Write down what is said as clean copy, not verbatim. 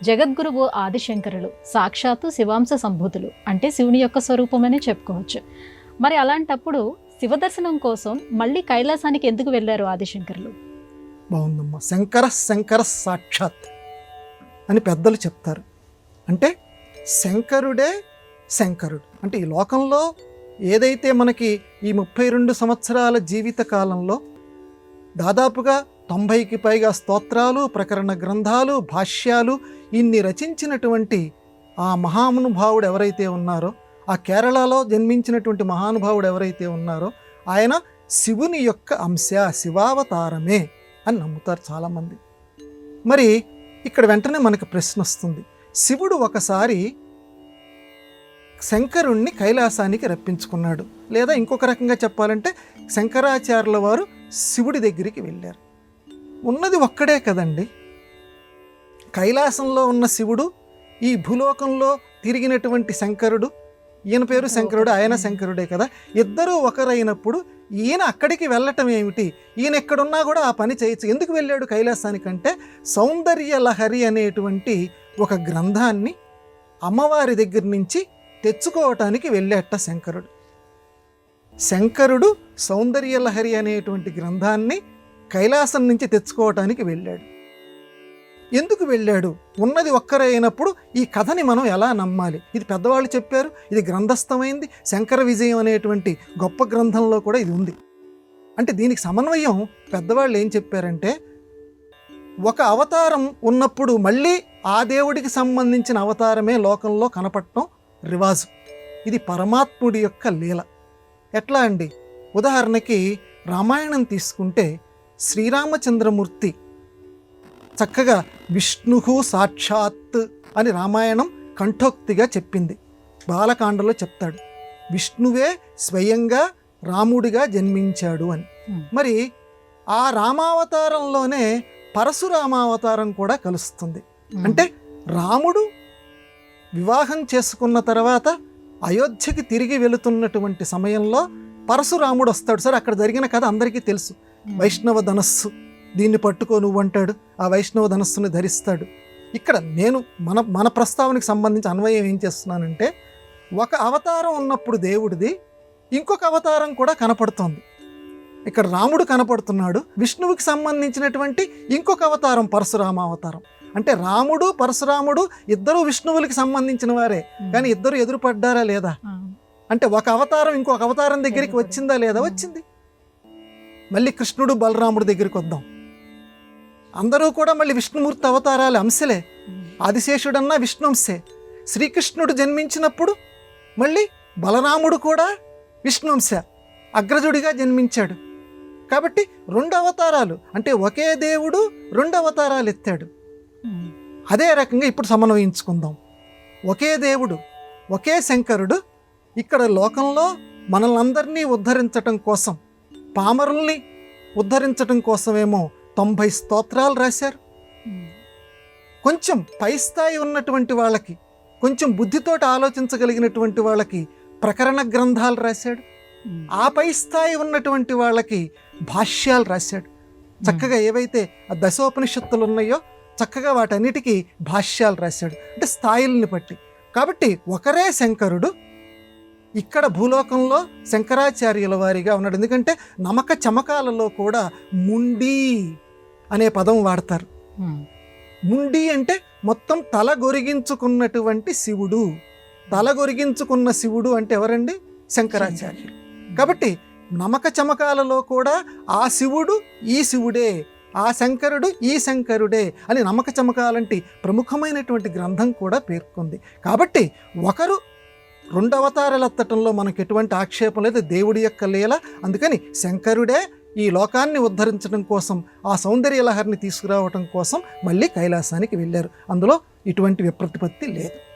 జగద్గురువు ఆదిశంకరులు సాక్షాత్తు శివాంశ సంభూతులు, అంటే శివుని యొక్క స్వరూపమనే చెప్పుకోవచ్చు. మరి అలాంటప్పుడు శివదర్శనం కోసం మళ్ళీ కైలాసానికి ఎందుకు వెళ్ళారు ఆదిశంకరులు? బాగుందమ్మా. శంకర శంకర సాక్షాత్ అని పెద్దలు చెప్తారు. అంటే శంకరుడే శంకరుడు. అంటే ఈ లోకంలో ఏదైతే మనకి ఈ 32 సంవత్సరాల జీవిత కాలంలో దాదాపుగా 90కి పైగా స్తోత్రాలు, ప్రకరణ గ్రంథాలు, భాష్యాలు ఇన్ని రచించినటువంటి ఆ మహానుభావుడు ఎవరైతే ఉన్నారో, ఆ కేరళలో జన్మించినటువంటి మహానుభావుడు ఎవరైతే ఉన్నారో ఆయన శివుని యొక్క అంశ, శివావతారమే అని నమ్ముతారు చాలామంది. మరి ఇక్కడ వెంటనే మనకు ప్రశ్న వస్తుంది, శివుడు ఒకసారి శంకరుణ్ణి కైలాసానికి రప్పించుకున్నాడు, లేదా ఇంకొక రకంగా చెప్పాలంటే శంకరాచార్యుల వారు శివుడి దగ్గరికి వెళ్ళారు. ఉన్నది ఒక్కడే కదండి. కైలాసంలో ఉన్న శివుడు, ఈ భూలోకంలో తిరిగినటువంటి శంకరుడు, ఈయన పేరు శంకరుడు, ఆయన శంకరుడే కదా. ఇద్దరూ ఒకరైనప్పుడు ఈయన అక్కడికి వెళ్ళటం ఏమిటి? ఈయన ఎక్కడున్నా కూడా ఆ పని చేయొచ్చు. ఎందుకు వెళ్ళాడు కైలాసానికంటే సౌందర్య లహరి అనేటువంటి ఒక గ్రంథాన్ని అమ్మవారి దగ్గర నుంచి తెచ్చుకోవటానికి వెళ్ళేట శంకరుడు. శంకరుడు సౌందర్య లహరి అనేటువంటి గ్రంథాన్ని కైలాసం నుంచి తెచ్చుకోవటానికి వెళ్ళాడు. ఎందుకు వెళ్ళాడు? ఉన్నది ఒక్కరే అయినప్పుడు ఈ కథని మనం ఎలా నమ్మాలి? ఇది పెద్దవాళ్ళు చెప్పారు, ఇది గ్రంథస్థమైంది. శంకర విజయం అనేటువంటి గొప్ప గ్రంథంలో కూడా ఇది ఉంది. అంటే దీనికి సమన్వయం పెద్దవాళ్ళు ఏం చెప్పారంటే, ఒక అవతారం ఉన్నప్పుడు మళ్ళీ ఆ దేవుడికి సంబంధించిన అవతారమే లోకంలో కనపడటం రివాజు. ఇది పరమాత్ముడి యొక్క లీల. ఎట్లా అండి? ఉదాహరణకి రామాయణం తీసుకుంటే శ్రీరామచంద్రమూర్తి చక్కగా విష్ణువు సాక్షాత్ అని రామాయణం కంఠోక్తిగా చెప్పింది. బాలకాండలో చెప్తాడు, విష్ణువే స్వయంగా రాముడిగా జన్మించాడు అని. మరి ఆ రామావతారంలోనే పరశురామావతారం కూడా కలుస్తుంది. అంటే రాముడు వివాహం చేసుకున్న తర్వాత అయోధ్యకి తిరిగి వెళుతున్నటువంటి సమయంలో పరశురాముడు వస్తాడు. సరే, అక్కడ జరిగిన కథ అందరికీ తెలుసు. వైష్ణవ ధనస్సు దీన్ని పట్టుకో నువ్వు అంటాడు, ఆ వైష్ణవ ధనస్సుని ధరిస్తాడు. ఇక్కడ నేను మన ప్రస్తావనకి సంబంధించి అన్వయం ఏం చేస్తున్నానంటే, ఒక అవతారం ఉన్నప్పుడు దేవుడిది ఇంకొక అవతారం కూడా కనపడుతోంది. ఇక్కడ రాముడు కనపడుతున్నాడు, విష్ణువుకి సంబంధించినటువంటి ఇంకొక అవతారం పరశురామ అవతారం. అంటే రాముడు పరశురాముడు ఇద్దరు విష్ణువులకి సంబంధించిన వారే, కానీ ఇద్దరు ఎదురుపడ్డారా లేదా? అంటే ఒక అవతారం ఇంకొక అవతారం దగ్గరికి వచ్చిందా లేదా? వచ్చింది. మళ్ళీ కృష్ణుడు బలరాముడు దగ్గరికి వద్దాం. అందరూ కూడా మళ్ళీ విష్ణుమూర్తి అవతారాలు అంశలే. ఆదిశేషుడన్నా విష్ణు అంశే. శ్రీకృష్ణుడు జన్మించినప్పుడు మళ్ళీ బలరాముడు కూడా విష్ణు అంశ, అగ్రజుడిగా జన్మించాడు. కాబట్టి 2 అవతారాలు, అంటే ఒకే దేవుడు 2 అవతారాలు ఎత్తాడు. అదే రకంగా ఇప్పుడు సమన్వయించుకుందాం. ఒకే దేవుడు, ఒకే శంకరుడు ఇక్కడ లోకంలో మనల్ని అందరినీ ఉద్ధరించటం కోసం, పామరుల్ని ఉద్ధరించటం కోసమేమో 90 స్తోత్రాలు రాశారు. కొంచెం పై స్థాయి ఉన్నటువంటి వాళ్ళకి, కొంచెం బుద్ధితోటి ఆలోచించగలిగినటువంటి వాళ్ళకి ప్రకరణ గ్రంథాలు రాశాడు. ఆ పై స్థాయి ఉన్నటువంటి వాళ్ళకి భాష్యాలు రాశాడు. చక్కగా ఏవైతే ఆ దశోపనిషత్తులు ఉన్నాయో చక్కగా వాటన్నిటికీ భాష్యాలు రాశాడు. అంటే స్థాయిల్ని బట్టి. కాబట్టి ఒకరే శంకరుడు ఇక్కడ భూలోకంలో శంకరాచార్యుల వారిగా ఉన్నాడు. ఎందుకంటే నమక చమకాలలో కూడా ముండి అనే పదం వాడతారు. ముండి అంటే మొత్తం తల గొరిగించుకున్నటువంటి శివుడు. తల గొరిగించుకున్న శివుడు అంటే ఎవరండి? శంకరాచార్యులు. కాబట్టి నమక చమకాలలో కూడా ఆ శివుడు ఈ శివుడే, ఆ శంకరుడు ఈ శంకరుడే అని నమక చమకాలంటి ప్రముఖమైనటువంటి గ్రంథం కూడా పేర్కొంది. కాబట్టి ఒకరు 2 అవతారాలు ఎత్తటంలో మనకు ఎటువంటి ఆక్షేపం లేదు, దేవుడి యొక్క లీల. అందుకని శంకరుడే ఈ లోకాన్ని ఉద్ధరించడం కోసం, ఆ సౌందర్య లహరిని తీసుకురావటం కోసం మళ్ళీ కైలాసానికి వెళ్ళారు. అందులో ఇటువంటి విప్రతిపత్తి లేదు.